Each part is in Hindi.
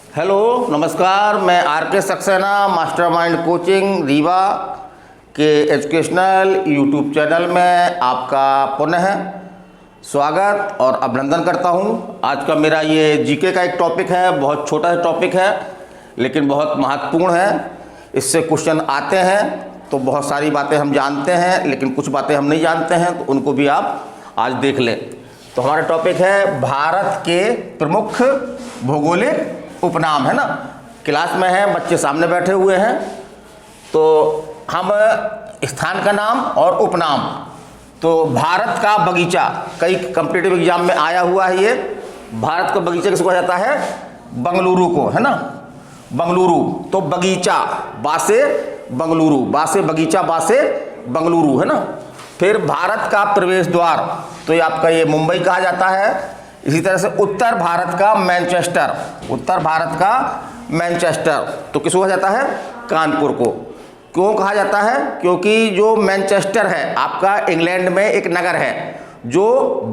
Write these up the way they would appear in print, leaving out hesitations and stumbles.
हेलो नमस्कार, मैं आर के सक्सेना मास्टरमाइंड कोचिंग रीवा के एजुकेशनल यूट्यूब चैनल में आपका पुनः स्वागत और अभिनंदन करता हूं। आज का मेरा ये जीके का एक टॉपिक है, बहुत छोटा टॉपिक है लेकिन बहुत महत्वपूर्ण है। इससे क्वेश्चन आते हैं तो बहुत सारी बातें हम जानते हैं, लेकिन कुछ बातें हम नहीं जानते हैं, तो उनको भी आप आज देख लें। तो हमारा टॉपिक है भारत के प्रमुख भौगोलिक उपनाम, है ना। क्लास में है, बच्चे सामने बैठे हुए हैं, तो हम स्थान का नाम और उपनाम। तो भारत का बगीचा कई कॉम्पिटिटिव एग्जाम में आया हुआ है। ये भारत का बगीचा किसको कहा जाता है? बंगलुरु को, है ना। बंगलुरु, तो बगीचा बासे बंगलुरु, बासे बगीचा बासे बंगलुरु, है ना। फिर भारत का प्रवेश द्वार, तो ये आपका ये मुंबई कहा जाता है। इसी तरह से उत्तर भारत का मैनचेस्टर, उत्तर भारत का मैनचेस्टर तो किसको कहा जाता है? कानपुर को। क्यों कहा जाता है? क्योंकि जो मैनचेस्टर है आपका इंग्लैंड में एक नगर है जो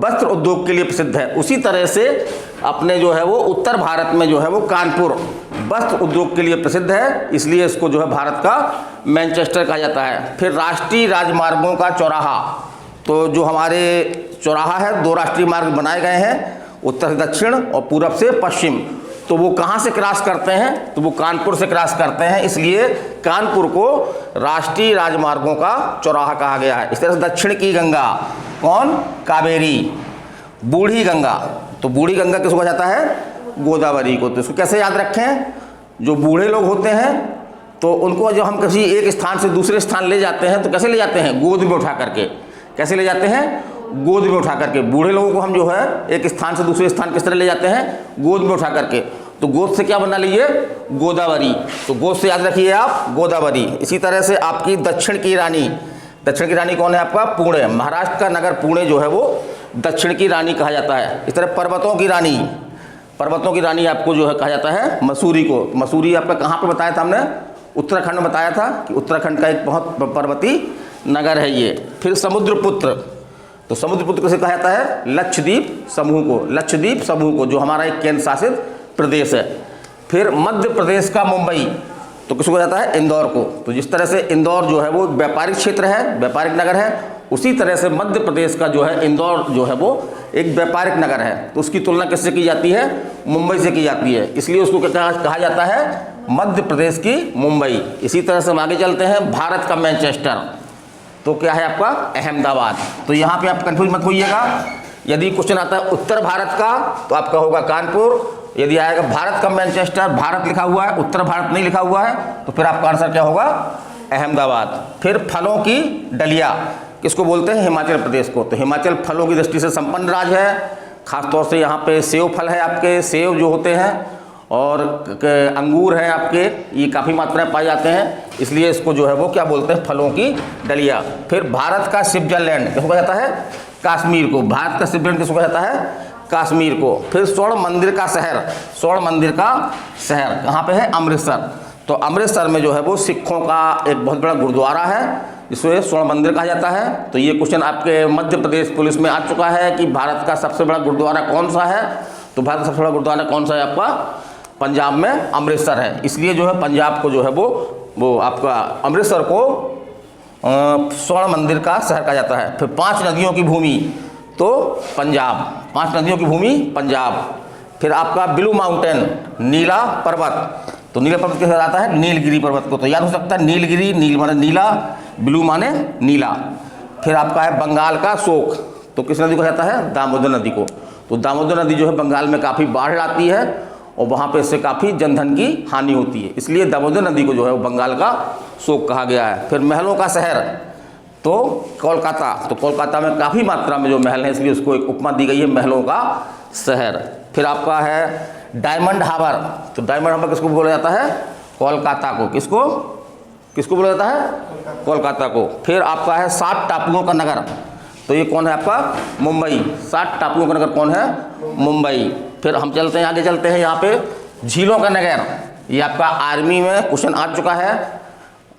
वस्त्र उद्योग के लिए प्रसिद्ध है। उसी तरह से अपने जो है वो उत्तर भारत में जो है वो कानपुर वस्त्र उद्योग के लिए प्रसिद्ध है, इसलिए इसको जो है भारत का मैनचेस्टर कहा जाता है। फिर राष्ट्रीय राजमार्गों का चौराहा, तो जो हमारे चौराहा है, दो राष्ट्रीय मार्ग बनाए गए हैं, उत्तर से दक्षिण और पूरब से पश्चिम। तो वो कहाँ से क्रॉस करते हैं? तो वो कानपुर से क्रॉस करते हैं, इसलिए कानपुर को राष्ट्रीय राजमार्गों का चौराहा कहा गया है। इस तरह से दक्षिण की गंगा कौन? कावेरी। बूढ़ी गंगा, तो बूढ़ी गंगा किसको कहा जाता है? गोदावरी को। तो इसको कैसे याद रखें? जो बूढ़े लोग होते हैं तो उनको जो हम किसी एक स्थान से दूसरे स्थान ले जाते हैं तो कैसे ले जाते हैं? गोद में उठा करके। कैसे ले जाते हैं? गोद में उठा करके। बूढ़े लोगों को हम जो है एक स्थान से दूसरे स्थान किस तरह ले जाते हैं? गोद में उठा करके। तो गोद से क्या बना लीजिए? गोदावरी। तो गोद से याद रखिए आप गोदावरी। इसी तरह से आपकी दक्षिण की रानी, दक्षिण की रानी कौन है आपका? पुणे। महाराष्ट्र का नगर पुणे जो है वो दक्षिण की रानी कहा जाता है। इस तरह पर्वतों की रानी, पर्वतों की रानी आपको जो है कहा जाता है मसूरी को। मसूरी आपका कहाँ पर बताया था हमने? उत्तराखंड में बताया था कि उत्तराखंड का एक बहुत पर्वतीय नगर है ये। फिर समुद्रपुत्र, तो समुद्रपुत्र किसे कहा जाता है? लक्षद्वीप समूह को, लक्षद्वीप समूह को, जो हमारा एक केंद्र शासित प्रदेश है। फिर मध्य प्रदेश का मुंबई, तो किसको कहा जाता है? इंदौर को। तो जिस तरह से इंदौर जो है वो व्यापारिक क्षेत्र है, व्यापारिक नगर है, उसी तरह से मध्य प्रदेश का जो है इंदौर जो है वो एक व्यापारिक नगर है। तो उसकी तुलना किससे की जाती है? मुंबई से की जाती है, इसलिए उसको क्या कहा जाता है? मध्य प्रदेश की मुंबई। इसी तरह से हम आगे चलते हैं। भारत का मैनचेस्टर, तो क्या है आपका? अहमदाबाद। तो यहाँ पे आप कंफ्यूज मत होइएगा। यदि क्वेश्चन आता है उत्तर भारत का तो आपका होगा कानपुर। यदि आएगा भारत का मैनचेस्टर, भारत लिखा हुआ है, उत्तर भारत नहीं लिखा हुआ है, तो फिर आपका आंसर क्या होगा? अहमदाबाद। फिर फलों की डलिया किसको बोलते हैं? हिमाचल प्रदेश को। तो हिमाचल फलों की दृष्टि से संपन्न राज्य है। खासतौर से यहाँ पे सेव फल है, आपके सेव जो होते हैं, और अंगूर हैं आपके, ये काफ़ी मात्रा में पाए जाते हैं, इसलिए इसको जो है वो क्या बोलते हैं? फलों की डलिया। फिर भारत का स्विट्जरलैंड किसको कहा जाता है? काश्मीर को। भारत का स्विट्जरलैंड किसको कहा जाता है? काश्मीर को। फिर स्वर्ण मंदिर का शहर, स्वर्ण मंदिर का शहर कहाँ पे है? अमृतसर। तो अमृतसर में जो है वो सिखों का एक बहुत बड़ा गुरुद्वारा है, जिसको स्वर्ण मंदिर कहा जाता है। तो ये क्वेश्चन आपके मध्य प्रदेश पुलिस में आ चुका है कि भारत का सबसे बड़ा गुरुद्वारा कौन सा है? तो भारत का सबसे बड़ा गुरुद्वारा कौन सा है आपका? पंजाब में अमृतसर है, इसलिए जो है पंजाब को जो है वो आपका अमृतसर को स्वर्ण मंदिर का शहर कहा जाता है। फिर 5 नदियों की भूमि, तो पंजाब, 5 नदियों की भूमि पंजाब। फिर आपका ब्लू माउंटेन, नीला पर्वत, तो नीला पर्वत किसे आता है? नीलगिरी पर्वत को। तो याद हो सकता है नीलगिरी, नील माने नीला, ब्लू माने नीला। फिर आपका है बंगाल का शोक, तो किस नदी को कहता है? दामोदर नदी को। तो दामोदर नदी जो है बंगाल में काफ़ी बाढ़ आती है और वहाँ पे इससे काफ़ी जनधन की हानि होती है, इसलिए दामोदर नदी को जो है वो बंगाल का शोक कहा गया है। फिर महलों का शहर, तो कोलकाता, तो कोलकाता में काफ़ी मात्रा में जो महल है, इसलिए उसको एक उपमा दी गई है महलों का शहर। फिर आपका है डायमंड हार्बर, तो डायमंड हार्बर किसको बोला जाता है? कोलकाता को। किसको किसको बोला जाता है? कोलकाता को। फिर आपका है 7 टापुओं का नगर, तो ये कौन है आपका? मुंबई। 7 टापुओं का नगर कौन है? मुंबई। फिर हम चलते हैं, आगे चलते हैं। यहाँ पे झीलों का नगर, ये आपका आर्मी में क्वेश्चन आ चुका है,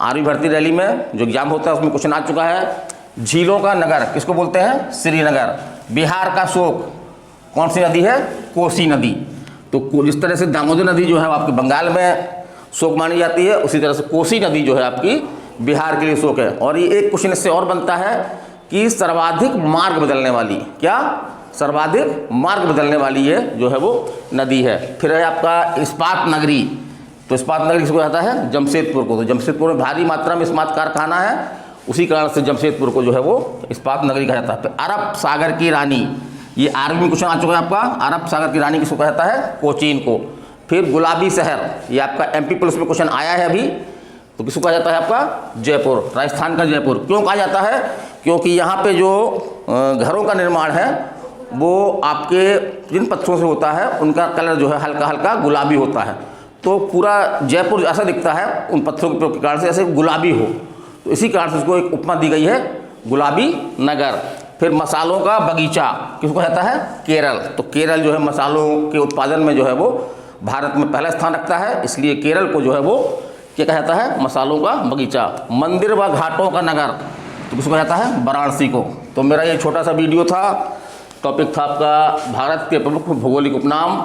आर्मी भर्ती रैली में जो एग्जाम होता है उसमें क्वेश्चन आ चुका है। झीलों का नगर किसको बोलते हैं? श्रीनगर। बिहार का शोक कौन सी नदी है? कोसी नदी। तो जिस तरह से दामोदर नदी जो है आपके बंगाल में शोक मानी जाती है, उसी तरह से कोसी नदी जो है आपकी बिहार के लिए शोक है। और ये एक क्वेश्चन इससे और बनता है कि सर्वाधिक मार्ग बदलने वाली, क्या सर्वाधिक मार्ग बदलने वाली ये जो है वो नदी है। फिर है आपका इस्पात नगरी, तो इस्पात नगरी किसको कहता है? जमशेदपुर को। तो जमशेदपुर में भारी मात्रा में इस्पात कारखाना है, उसी कारण से जमशेदपुर को जो है वो इस्पात नगरी कहा जाता है। फिर अरब सागर की रानी, ये आर्मी में क्वेश्चन आ चुका है आपका, अरब सागर की रानी किसको कहता है? कोचीन को। फिर गुलाबी शहर, ये आपका एमपी पुलिस में क्वेश्चन आया है अभी, तो किसको कहा जाता है आपका? जयपुर, राजस्थान का जयपुर। क्यों कहा जाता है? क्योंकि यहाँ पे जो घरों का निर्माण है वो आपके जिन पत्थरों से होता है उनका कलर जो है हल्का हल्का गुलाबी होता है, तो पूरा जयपुर ऐसा दिखता है उन पत्थरों के प्रयोग के कारण से, ऐसे गुलाबी हो, तो इसी कारण से इसको एक उपमा दी गई है गुलाबी नगर। फिर मसालों का बगीचा किसको कहता है? केरल। तो केरल जो है मसालों के उत्पादन में जो है वो भारत में पहला स्थान रखता है, इसलिए केरल को जो है वो क्या कहा जाता है? मसालों का बगीचा। मंदिर व घाटों का नगर, तो किसको कहता है? वाराणसी को। तो मेरा ये छोटा सा वीडियो था, टॉपिक था आपका भारत के प्रमुख भौगोलिक उपनाम।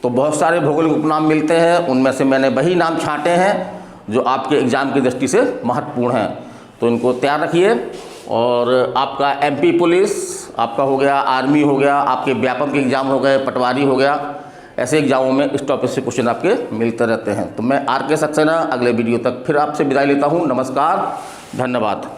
तो बहुत सारे भौगोलिक उपनाम मिलते हैं, उनमें से मैंने वही नाम छांटे हैं जो आपके एग्ज़ाम की दृष्टि से महत्वपूर्ण हैं, तो इनको तैयार रखिए। और आपका एमपी पुलिस आपका हो गया, आर्मी हो गया, आपके व्यापम के एग्ज़ाम हो गए, पटवारी हो गया, ऐसे एग्जामों में इस टॉपिक से क्वेश्चन आपके मिलते रहते हैं। तो मैं आर के सक्सेना अगले वीडियो तक फिर आपसे विदाई लेता हूँ। नमस्कार, धन्यवाद।